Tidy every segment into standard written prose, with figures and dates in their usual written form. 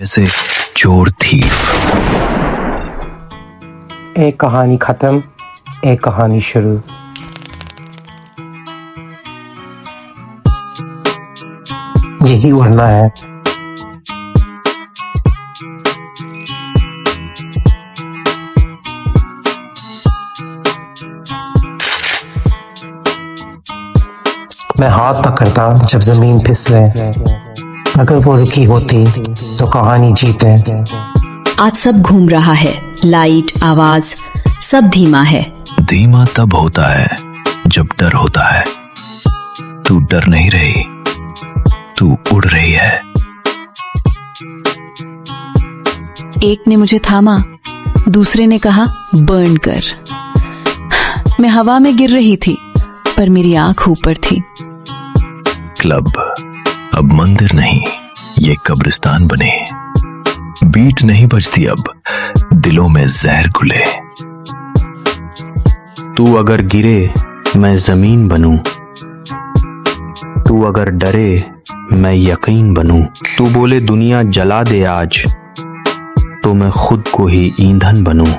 जैसे चोर थीफ। एक कहानी खत्म, एक कहानी शुरू। यही उड़ना है। मैं हाथ पकड़ता जब जमीन फिसले, अगर वो रुकी होती तो कहानी जीते। आज सब घूम रहा है, लाइट, आवाज सब धीमा है। धीमा तब होता है जब डर होता है। तू डर नहीं रही, तू उड़ रही है। एक ने मुझे थामा, दूसरे ने कहा बर्न कर। मैं हवा में गिर रही थी पर मेरी आंख ऊपर थी। क्लब अब मंदिर नहीं, ये कब्रिस्तान बने। बीट नहीं बजती अब, दिलों में जहर घुले। तू अगर गिरे मैं जमीन बनूं, तू अगर डरे मैं यकीन बनूं। तू बोले दुनिया जला दे आज, तो मैं खुद को ही ईंधन बनूं।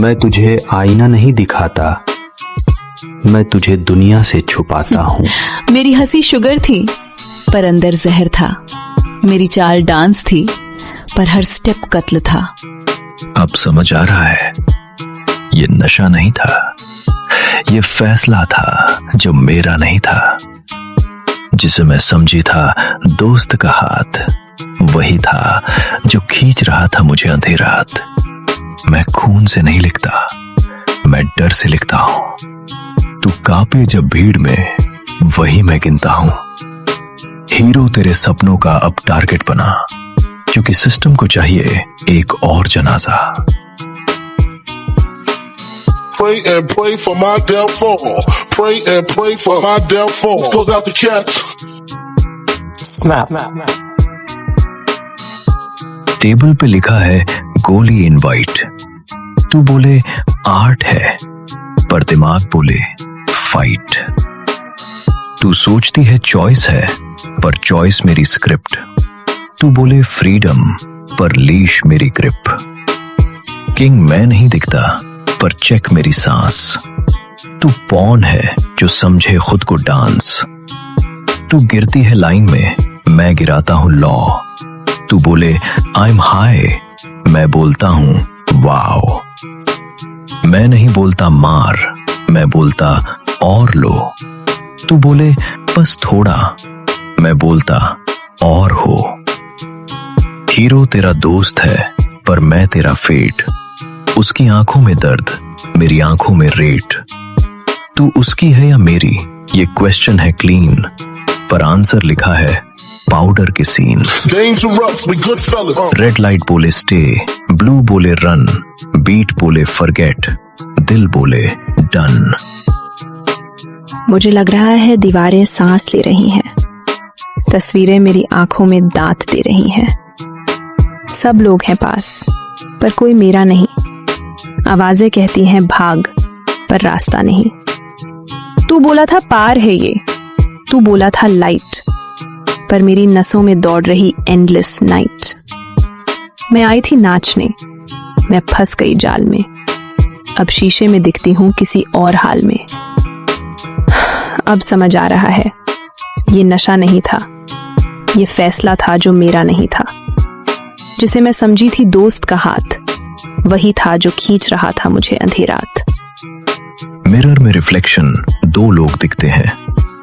मैं तुझे आईना नहीं दिखाता, मैं तुझे दुनिया से छुपाता हूँ। मेरी हंसी शुगर थी पर अंदर जहर था। मेरी चाल डांस थी पर हर स्टेप कत्ल था। अब समझ आ रहा है, ये नशा नहीं था, ये फैसला था जो मेरा नहीं था। जिसे मैं समझी था दोस्त का हाथ, वही था जो खींच रहा था मुझे अंधेरात। मैं खून से नहीं लिखता, मैं डर से लिखता हूं। तू कांपे जब भीड़ में, वही मैं गिनता हूं। हीरो तेरे सपनों का अब टारगेट बना, क्योंकि सिस्टम को चाहिए एक और जनाजा। Pray and pray for my downfall. Pray and pray for my downfall. Goes out to cats. Snap. Table पे लिखा है गोली इनवाइट। तू बोले आर्ट है, पर दिमाग बोले फाइट। तू सोचती है चॉइस है, पर चॉइस मेरी स्क्रिप्ट। तू बोले फ्रीडम, पर लीश मेरी ग्रिप। किंग मैं नहीं दिखता, पर चेक मेरी सांस। तू पॉन है जो समझे खुद को डांस। तू गिरती है लाइन में, मैं गिराता हूं लॉ। तू बोले आई एम हाई, मैं बोलता हूं वाओ। मैं नहीं बोलता मार, मैं बोलता और लो। तू बोले बस थोड़ा, मैं बोलता और हो। हीरो तेरा दोस्त है, पर मैं तेरा फेट। उसकी आंखों में दर्द, मेरी आंखों में रेट। तू उसकी है या मेरी, ये क्वेश्चन है क्लीन, पर आंसर लिखा है पाउडर के scene. Games are rough, we good fellas. Red light बोले स्टे, ब्लू बोले रन, बीट बोले फॉरगेट, दिल बोले डन। मुझे लग रहा है दीवारें सांस ले रही हैं, तस्वीरें मेरी आंखों में दांत दे रही हैं। सब लोग हैं पास, पर कोई मेरा नहीं। आवाजें कहती हैं भाग, पर रास्ता नहीं। तू बोला था पार है ये, तू बोला था लाइट, पर मेरी नसों में दौड़ रही एंडलेस नाइट। मैं आई थी नाचने, मैं फंस गई जाल में। अब शीशे में दिखती हूं किसी और हाल में। अब समझ आ रहा है, ये नशा नहीं था, ये फैसला था जो मेरा नहीं था। जिसे मैं समझी थी दोस्त का हाथ, वही था जो खींच रहा था मुझे अंधेरात। मिरर में रिफ्लेक्शन दो लोग दिखते हैं,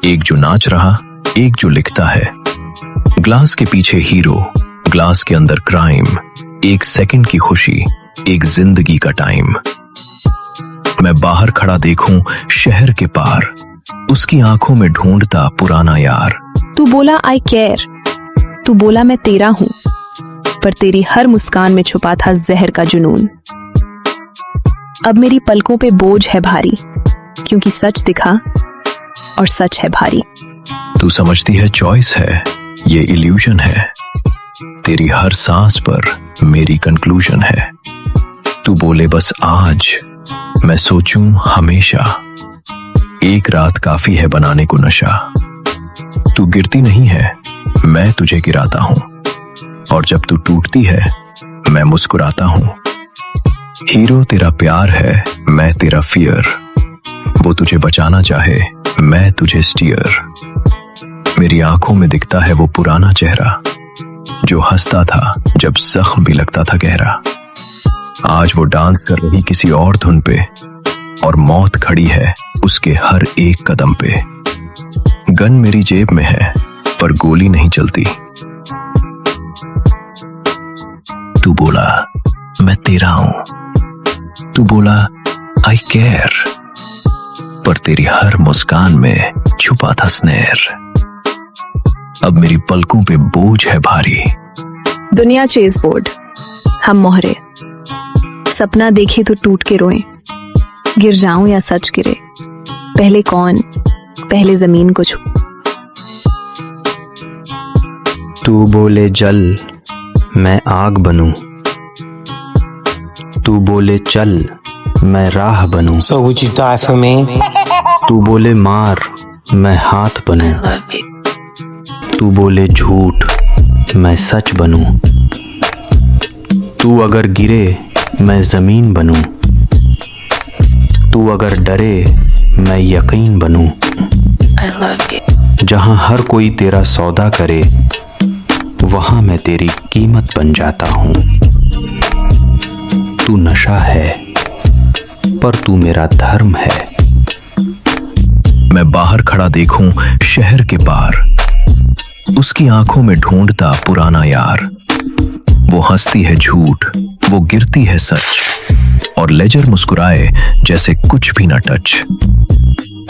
एक जो नाच रहा, एक जो लिखता है। ग्लास के पीछे हीरो, ग्लास के अंदर क्राइम। एक सेकंड की खुशी, एक जिंदगी का टाइम। मैं बाहर खड़ा देखूं शहर के पार, उसकी आंखों में ढूंढता पुराना यार। तू बोला आई केयर, तू बोला मैं तेरा हूं, पर तेरी हर मुस्कान में छुपा था जहर का जुनून। अब मेरी पलकों पे बोझ है भारी, क्योंकि सच दिखा और सच है भारी। तू समझती है चॉइस है, ये इल्यूजन है। तेरी हर सांस पर मेरी कंक्लूजन है। तू बोले बस आज, मैं सोचूं हमेशा। एक रात काफी है बनाने को नशा। तू गिरती नहीं है, मैं तुझे गिराता हूं। और जब तू टूटती है मैं मुस्कुराता हूं। हीरो तेरा प्यार है, मैं तेरा फियर। वो तुझे बचाना चाहे, मैं तुझे स्टीयर। मेरी आंखों में दिखता है वो पुराना चेहरा जो हंसता था जब जख्म भी लगता था गहरा। आज वो डांस कर रही किसी और धुन पे और मौत खड़ी है उसके हर एक कदम पे। गन मेरी जेब में है पर गोली नहीं चलती। तू बोला मैं तेरा हूं, तू बोला आई केयर, पर तेरी हर मुस्कान में छुपा था स्नेर। अब मेरी पलकों पे बोझ है भारी। दुनिया चेस बोर्ड, हम मोहरे। सपना देखे तो टूट के रोएं, गिर जाऊं या सच गिरे, पहले कौन, पहले जमीन को छू। तू बोले जल, मैं आग बनूं। तू बोले चल, मैं राह बनूं। So would you die for me? तू बोले मार, मैं हाथ बनूं। तू बोले झूठ, मैं सच बनूं। तू अगर गिरे, मैं जमीन बनूं। तू अगर डरे, मैं यकीन बनूं। जहां हर कोई तेरा सौदा करे, वहां मैं तेरी कीमत बन जाता हूं। तू नशा है पर तू मेरा धर्म है। मैं बाहर खड़ा देखूं शहर के पार, उसकी आंखों में ढूंढता पुराना यार। वो हंसती है झूठ, वो गिरती है सच, और लेजर मुस्कुराए जैसे कुछ भी न टच।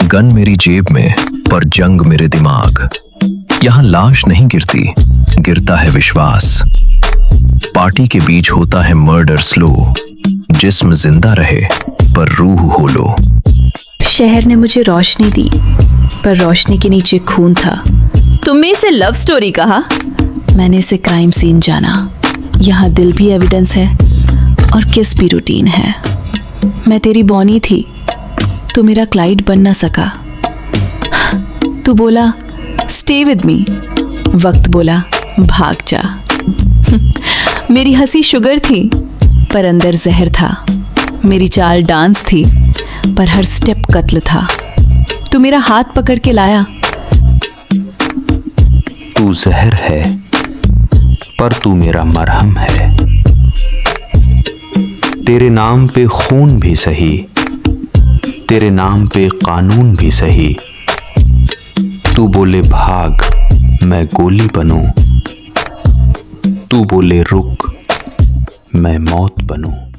गन मेरी जेब में पर जंग मेरे दिमाग। यहां लाश नहीं गिरती, गिरता है विश्वास। पार्टी के बीच होता है मर्डर स्लो, जिस्म जिंदा रहे पर रूह हो लो। शहर ने मुझे रोशनी दी पर रोशनी के नीचे खून था। तुमने इसे लव स्टोरी कहा, मैंने इसे क्राइम सीन जाना। यहाँ दिल भी एविडेंस है और किस भी रूटीन है। मैं तेरी बॉनी थी, तू मेरा क्लाइड बन ना सका। तू बोला स्टे विद मी, वक्त बोला भाग जा। मेरी हंसी शुगर थी पर अंदर जहर था। मेरी चाल डांस थी पर हर स्टेप कत्ल था। तू मेरा हाथ पकड़ के लाया। तू जहर है पर तू मेरा मरहम है। तेरे नाम पे खून भी सही, तेरे नाम पे कानून भी सही। तू बोले भाग, मैं गोली बनूं। तू बोले रुक, मैं मौत बनूं।